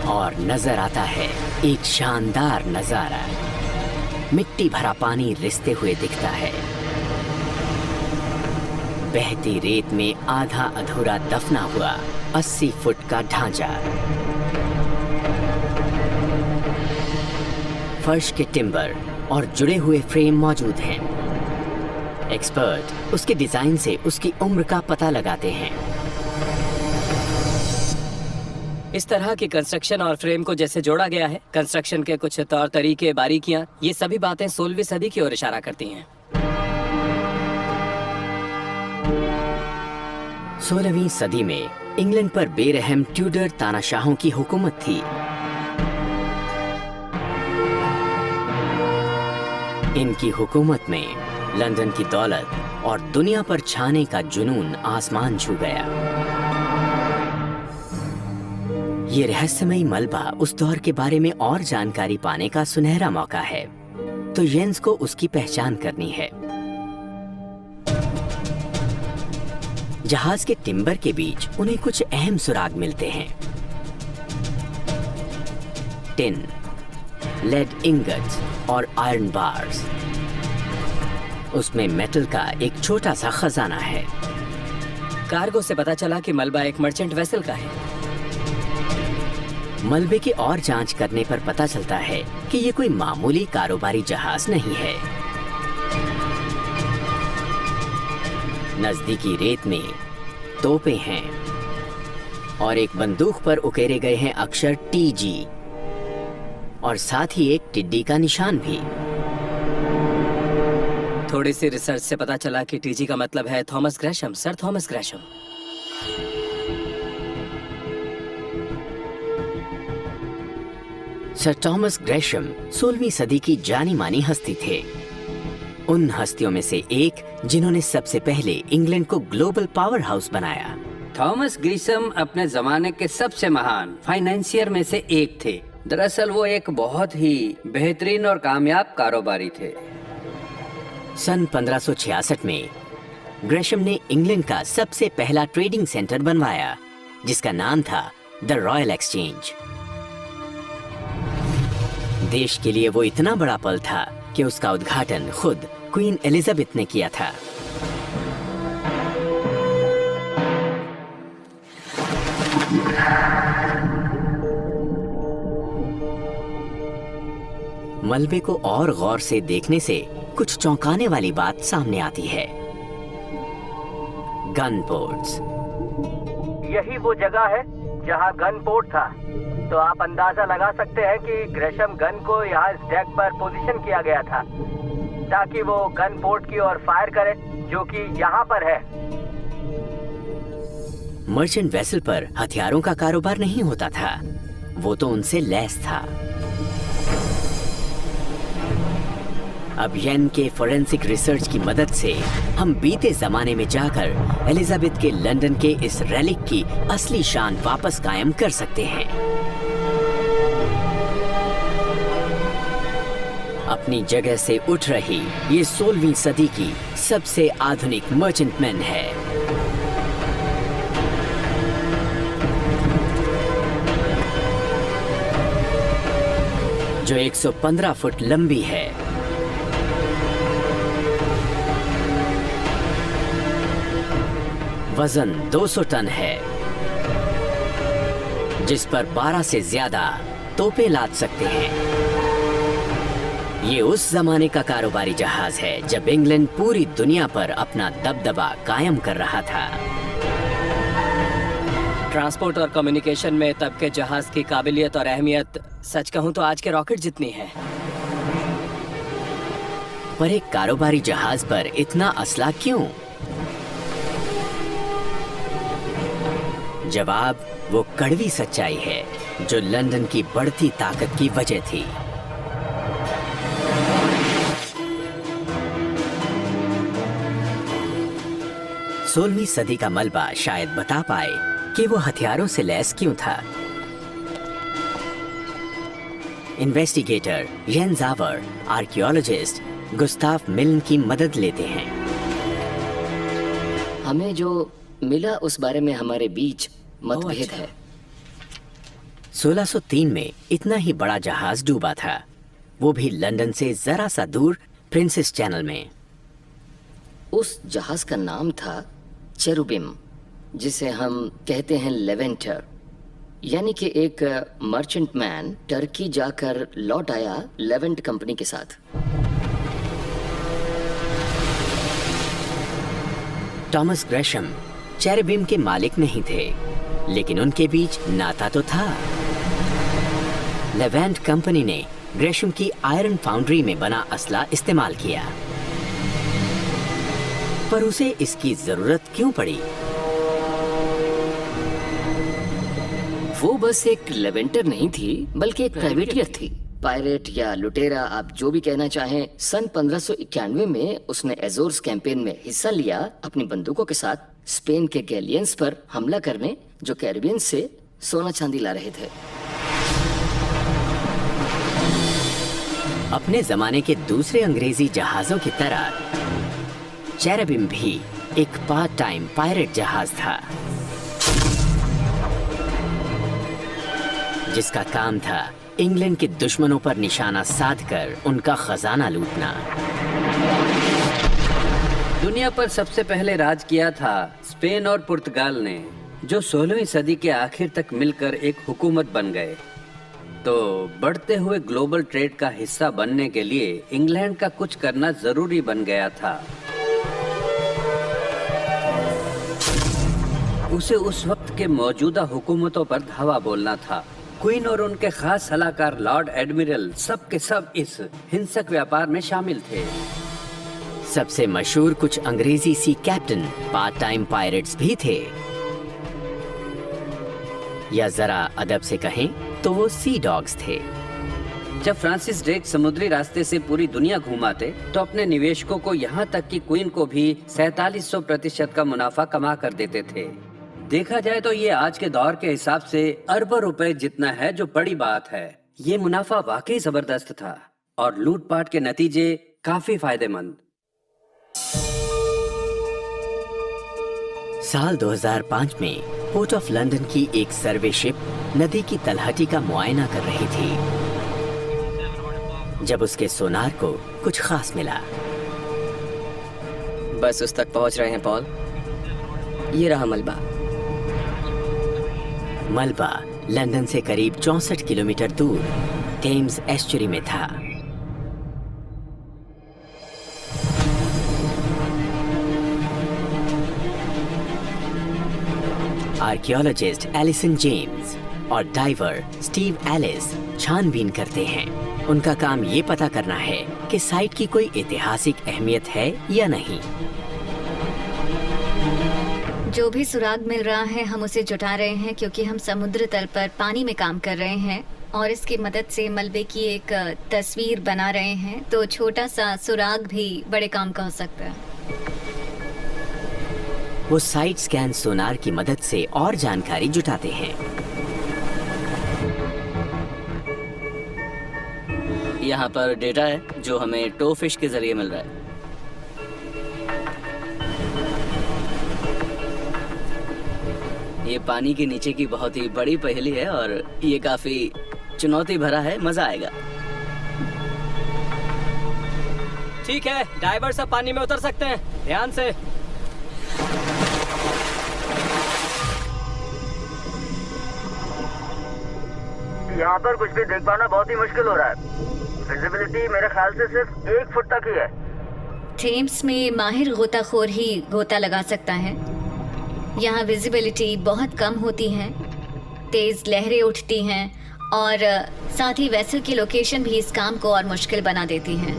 और नजर आता है एक शानदार नजारा। मिट्टी भरा पानी रिसते हुए दिखता है। बहती रेत में आधा अधूरा दफना हुआ 80 फुट का ढांचा। फर्श के टिम्बर और जुड़े हुए फ्रेम मौजूद हैं। एक्सपर्ट उसके डिजाइन से उसकी उम्र का पता लगाते हैं। इस तरह की कंस्ट्रक्शन और फ्रेम को जैसे जोड़ा गया है, कंस्ट्रक्शन के कुछ तौर तरीके, बारीकियां, ये सभी बातें 16वीं सदी की ओर इशारा करती हैं। 16वीं सदी में इंग्लैंड पर बेरहम ट्यूडर तानाशाहों की हुकूमत थी। इनकी हुकूमत में लंदन की दौलत और दुनिया पर छाने का जुनून आसमान छू गया। ये रहस्यमयी मलबा उस दौर के बारे में और जानकारी पाने का सुनहरा मौका है, तो येंस को उसकी पहचान करनी है। जहाज के टिम्बर के बीच उन्हें कुछ अहम सुराग मिलते हैं। टिन, लेड इंगट्स और आयरन बार्स। उसमें मेटल का एक छोटा सा खजाना है। कार्गो से पता चला कि मलबा एक मर्चेंट वेसल का है। मलबे की और जांच करने पर पता चलता है कि ये कोई मामूली कारोबारी जहाज नहीं है। नजदीकी रेत में तोपें हैं और एक बंदूक पर उकेरे गए हैं अक्षर TG और साथ ही एक टिड्डी का निशान भी। थोड़ी सी रिसर्च से पता चला कि TG का मतलब है Thomas Gresham, sir Thomas Gresham. Sir Thomas Gresham 16वीं सदी की जानी मानी हस्ती थे। उन हस्तियों में से एक जिन्होंने सबसे पहले इंग्लैंड को ग्लोबल पावर हाउस बनाया। थॉमस ग्रीशम अपने जमाने के सबसे महान फाइनेंसियर में से एक थे। दरअसल वो एक बहुत ही बेहतरीन और कामयाब कारोबारी थे। सन 1566 में ग्रेशम ने इंग्लैंड का सबसे पहला ट्रेडिंग सेंटर बनवाया, जिसका नाम था द रॉयल एक्सचेंज। देश के लिए वो इतना बड़ा पल था कि उसका उद्घाटन खुद क्वीन एलिजाबेथ ने किया था। मलबे को और गौर से देखने से कुछ चौंकाने वाली बात सामने आती है। Gun ports. यही वो जगह है जहां गन पोर्ट था। तो आप अंदाजा लगा सकते हैं कि ग्रेशम गन को यहाँ इस डेक पर पोजीशन किया गया था ताकि वो गन पोर्ट की ओर फायर करे, जो कि यहाँ पर है। मर्चेंट वेसल पर हथियारों का कारोबार नहीं होता था, वो तो उनसे लैस था। अब येन के फोरेंसिक रिसर्च की मदद से हम बीते जमाने में जाकर एलिजाबेथ के लंदन के इस रेलिक की असली शान वापस कायम कर सकते हैं। अपनी जगह से उठ रही ये 16वीं सदी की सबसे आधुनिक मर्चेंटमैन है। जो 115 फुट लंबी है, वजन 200 टन है, जिस पर 12 से ज्यादा तोपें लाद सकते हैं। ये उस जमाने का कारोबारी जहाज है जब इंग्लैंड पूरी दुनिया पर अपना दबदबा कायम कर रहा था। ट्रांसपोर्ट और कम्युनिकेशन में तब के जहाज की काबिलियत और अहमियत सच कहूं तो आज के रॉकेट जितनी है। पर एक कारोबारी जहाज पर इतना असला क्यों? जवाब वो कड़वी सच्चाई है जो लंदन की बढ़ती ताकत की वजह थी। 16वीं सदी का मलबा शायद बता पाए कि वो हथियारों से लैस क्यों था। इन्वेस्टिगेटर येन ज़ावर आर्कियोलॉजिस्ट गुस्ताफ मिल्न की मदद लेते हैं। हमें जो मिला उस बारे में हमारे बीच मतभेद है। 1603 में इतना ही बड़ा जहाज डूबा था, वो भी लंदन से जरा सा दूर प्रिंसेस चैनल में। उस जहाज का नाम था चेरुबिम, जिसे हम कहते हैं लेवेंटर, यानी कि एक मर्चेंट मैन टर्की जाकर लौट आया लेवेंट कंपनी के साथ। थॉमस ग्रेशम चेरुबिम के मालिक नहीं थे, लेकिन उनके बीच नाता तो था। लेवेंट कंपनी ने ग्रेशम की आयरन फाउंड्री में बना असला इस्तेमाल किया, पर उसे इसकी जरूरत क्यों पड़ी? वो बस एक लेवेंटर नहीं थी, बल्कि एक प्राइवेटियर थी, पायरेट या लुटेरा, आप जो भी कहना चाहें। सन 1591 में उसने एजोर्स कैंपेन में हिस्सा लिया, अपनी बंदूकों के साथ स्पेन के गैलियंस पर हमला करने, जो कैरिबियन से सोना चांदी ला रहे थे। अपने जमाने के दूसरे अंग्रेजी जहाजों की तरह चेरुबिम भी एक पार्ट टाइम पायरेट जहाज था, जिसका काम था इंग्लैंड के दुश्मनों पर निशाना साधकर उनका खजाना लूटना। दुनिया पर सबसे पहले राज किया था स्पेन और पुर्तगाल ने, जो 16वीं सदी के आखिर तक मिलकर एक हुकूमत बन गए। तो बढ़ते हुए ग्लोबल ट्रेड का हिस्सा बनने के लिए इंग्लैंड का कुछ करना जरूरी बन गया था। उसे उस वक्त के मौजूदा हुकूमतों पर धावा बोलना था। क्वीन और उनके खास सलाहकार लॉर्ड एडमिरल सब के सब इस हिंसक व्यापार में शामिल थे। सबसे मशहूर कुछ अंग्रेजी सी कैप्टन पार्ट टाइम पायरेट्स भी थे, या जरा अदब से कहें तो वो सी डॉग्स थे। जब फ्रांसिस ड्रेक समुद्री रास्ते से पूरी दुनिया घुमाते तो अपने निवेशकों को यहाँ तक कि क्वीन को भी 4700% का मुनाफा कमा कर देते थे। देखा जाए तो ये आज के दौर के हिसाब से अरबों रुपए जितना है, जो बड़ी बात है। ये मुनाफा वाकई जबरदस्त था और लूटपाट के नतीजे काफी फायदेमंद। साल 2005 में पोर्ट ऑफ लंदन की एक सर्वे शिप नदी की तलहटी का मुआयना कर रही थी, जब उसके सोनार को कुछ खास मिला। बस उस तक पहुंच रहे हैं पॉल। ये रहा मलबा। मलबा लंदन से करीब 64 किलोमीटर दूर टेम्स एस्चुरी में था। आर्कियोलॉजिस्ट एलिसन जेम्स और डाइवर स्टीव एलिस छानबीन करते हैं। उनका काम ये पता करना है कि साइट की कोई ऐतिहासिक अहमियत है या नहीं। जो भी सुराग मिल रहा है हम उसे जुटा रहे हैं, क्योंकि हम समुद्र तल पर पानी में काम कर रहे हैं और इसकी मदद से मलबे की एक तस्वीर बना रहे हैं। तो छोटा सा सुराग भी बड़े काम का हो सकता है। वो साइट स्कैन सोनार की मदद से और जानकारी जुटाते हैं। यहाँ पर डेटा है जो हमें टो फिश के जरिए मिल रहा है। ये पानी के नीचे की बहुत ही बड़ी पहेली है और ये काफी चुनौती भरा है। मजा आएगा। ठीक है, डाइवर सब पानी में उतर सकते हैं। ध्यान से। यहाँ पर कुछ भी देख पाना बहुत ही मुश्किल हो रहा है। विजिबिलिटी मेरे ख्याल से सिर्फ 1 फुट तक ही है। थेम्स में माहिर गोताखोर ही गोता लगा सकता है। यहाँ विजिबिलिटी बहुत कम होती है, तेज लहरें उठती हैं और साथ ही वेसल की लोकेशन भी इस काम को और मुश्किल बना देती हैं।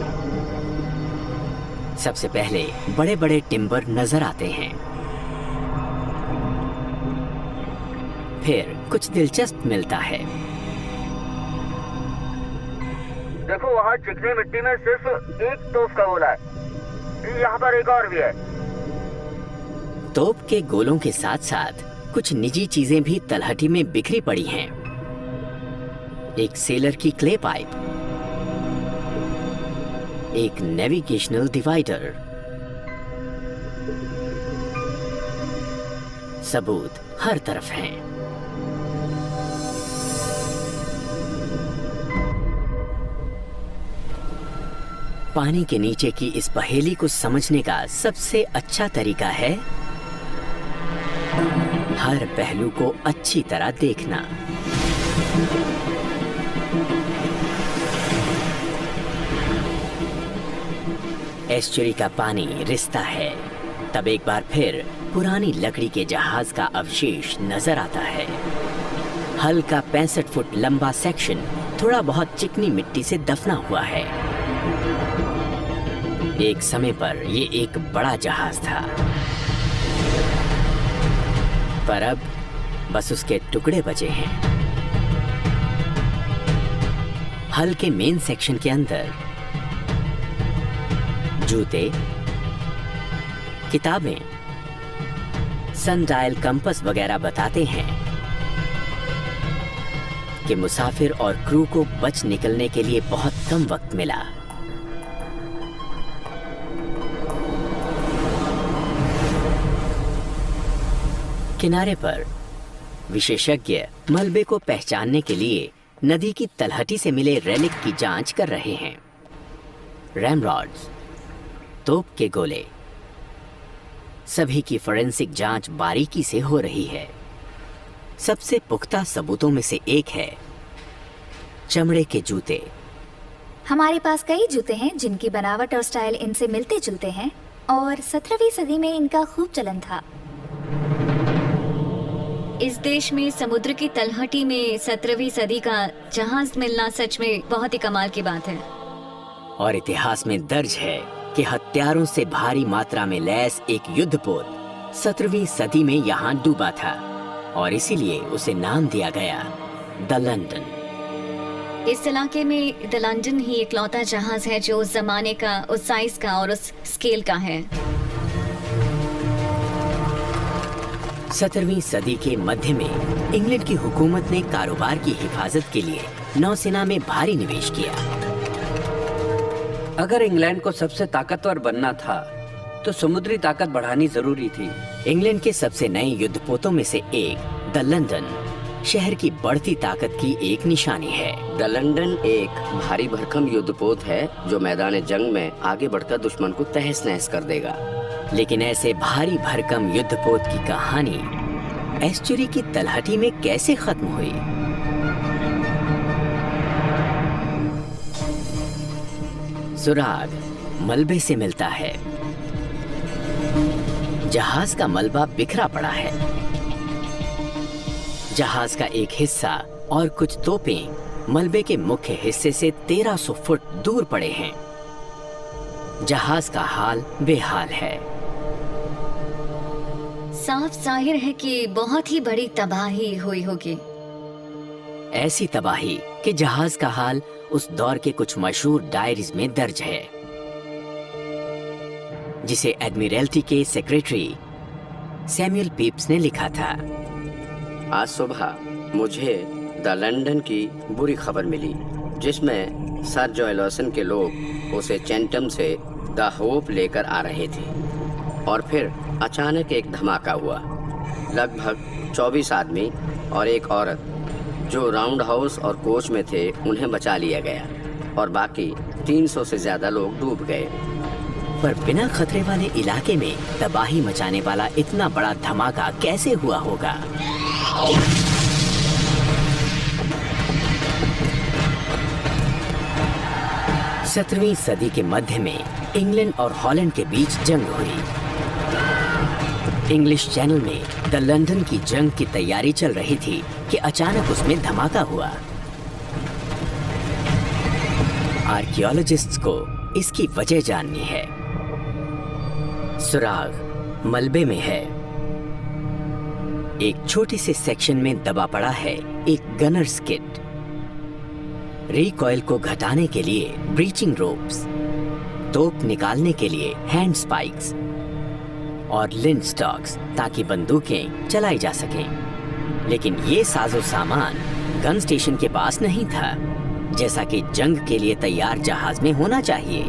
सबसे पहले बड़े बड़े टिम्बर नजर आते हैं, फिर कुछ दिलचस्प मिलता है। देखो, वहाँ चिकनी मिट्टी में सिर्फ एक तोप का गोला है। यहाँ पर एक और भी है। तोप के गोलों के साथ साथ कुछ निजी चीजें भी तलहटी में बिखरी पड़ी हैं। एक सेलर की क्ले पाइप, एक नेविगेशनल डिवाइडर। सबूत हर तरफ हैं। पानी के नीचे की इस पहेली को समझने का सबसे अच्छा तरीका है हर पहलू को अच्छी तरह देखना। एस्चुरी का पानी रिसता है, तब एक बार फिर पुरानी लकड़ी के जहाज का अवशेष नजर आता है। हल का 65 फुट लंबा सेक्शन थोड़ा बहुत चिकनी मिट्टी से दफना हुआ है। एक समय पर ये एक बड़ा जहाज था, पर अब बस उसके टुकड़े बचे हैं। हल के मेन सेक्शन के अंदर जूते, किताबें, सनडायल कंपास वगैरह बताते हैं कि मुसाफिर और क्रू को बच निकलने के लिए बहुत कम वक्त मिला। किनारे पर विशेषज्ञ मलबे को पहचानने के लिए नदी की तलहटी से मिले रेलिक की जांच कर रहे हैं। रैमरॉड्स, तोप के गोले, सभी की फोरेंसिक जांच बारीकी से हो रही है। सबसे पुख्ता सबूतों में से एक है चमड़े के जूते। हमारे पास कई जूते हैं जिनकी बनावट और स्टाइल इनसे मिलते जुलते हैं और 17वीं सदी में इनका खूब चलन था। इस देश में समुद्र की तलहटी में 17वीं सदी का जहाज मिलना सच में बहुत ही कमाल की बात है। और इतिहास में दर्ज है कि हथियारों से भारी मात्रा में लैस एक युद्धपोत 17वीं सदी में यहाँ डूबा था और इसीलिए उसे नाम दिया गया द लंडन। इस इलाके में द लंडन ही इकलौता जहाज है जो उस जमाने का, उस साइज का और उस स्केल का है। 17वीं सदी के मध्य में इंग्लैंड की हुकूमत ने कारोबार की हिफाजत के लिए नौसेना में भारी निवेश किया। अगर इंग्लैंड को सबसे ताकतवर बनना था तो समुद्री ताकत बढ़ानी जरूरी थी। इंग्लैंड के सबसे नए युद्धपोतों में से एक द लंडन शहर की बढ़ती ताकत की एक निशानी है। द लंडन एक भारी भरकम युद्धपोत है जो मैदान जंग में आगे बढ़कर दुश्मन को तहस नहस कर देगा। लेकिन ऐसे भारी भरकम युद्धपोत की कहानी एस्चुरी की तलहटी में कैसे खत्म हुई? सुराग मलबे से मिलता है। जहाज का मलबा बिखरा पड़ा है। जहाज का एक हिस्सा और कुछ तोपें मलबे के मुख्य हिस्से से 1300 फुट दूर पड़े हैं। जहाज का हाल बेहाल है। साफ जाहिर है कि बहुत ही बड़ी तबाही हुई होगी। ऐसी तबाही कि जहाज का हाल उस दौर के कुछ मशहूर डायरीज में दर्ज है, जिसे एडमिरल्टी के सेक्रेटरी सैमुअल पीप्स ने लिखा था। आज सुबह मुझे द लंडन की बुरी खबर मिली जिसमें सर जॉयलसन के लोग उसे चैंटम से द होप लेकर आ रहे थे और फिर अचानक एक धमाका हुआ। लगभग 24 आदमी और एक औरत जो राउंड हाउस और कोच में थे उन्हें बचा लिया गया और बाकी 300 से ज्यादा लोग डूब गए। पर बिना खतरे वाले इलाके में तबाही मचाने वाला इतना बड़ा धमाका कैसे हुआ होगा? 17वीं सदी के मध्य में इंग्लैंड और हॉलैंड के बीच जंग हुई। इंग्लिश चैनल में द लंडन की जंग की तैयारी चल रही थी कि अचानक उसमें धमाका हुआ। आर्कियोलॉजिस्ट्स को इसकी वजह जाननी है। सुराग मलबे में है। एक छोटे से सेक्शन में दबा पड़ा है एक गनर्स किट। रिकॉइल को घटाने के लिए ब्रीचिंग रोप्स, तोप निकालने के लिए हैंड स्पाइक्स और लिंड स्टॉक्स ताकि बंदूकें चलाई जा सकें। लेकिन ये साजो सामान गन स्टेशन के पास नहीं था, जैसा कि जंग के लिए तैयार जहाज में होना चाहिए।